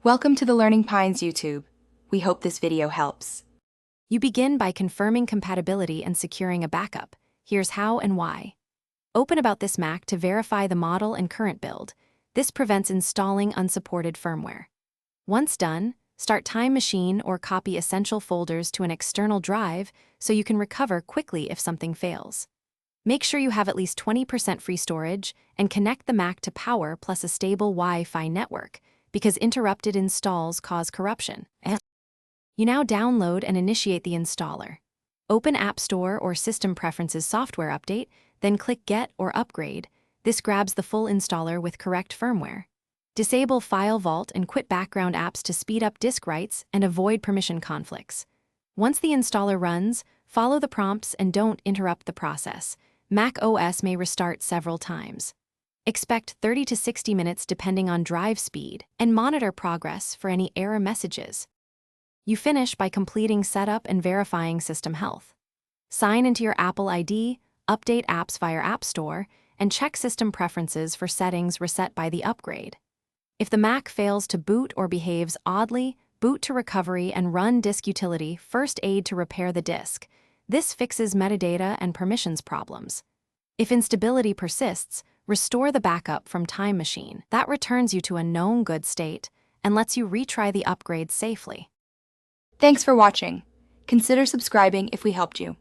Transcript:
Welcome to the Learning Pines YouTube. We hope this video helps. You begin by confirming compatibility and securing a backup. Here's how and why. Open About This Mac to verify the model and current build. This prevents installing unsupported firmware. Once done, start Time Machine or copy essential folders to an external drive so you can recover quickly if something fails. Make sure you have at least 20% free storage and connect the Mac to power plus a stable Wi-Fi network, because interrupted installs cause corruption. You now download and initiate the installer. Open App Store or System Preferences Software Update, then click Get or Upgrade. This grabs the full installer with correct firmware. Disable File Vault and quit background apps to speed up disk writes and avoid permission conflicts. Once the installer runs, follow the prompts and don't interrupt the process. Mac OS may restart several times. Expect 30 to 60 minutes depending on drive speed, and monitor progress for any error messages. You finish by completing setup and verifying system health. Sign into your Apple ID, update apps via App Store, and check system preferences for settings reset by the upgrade. If the Mac fails to boot or behaves oddly, boot to recovery and run Disk Utility First Aid to repair the disk. This fixes metadata and permissions problems. If instability persists, restore the backup from Time Machine. That returns you to a known good state and lets you retry the upgrade safely. Thanks for watching. Consider subscribing if we helped you.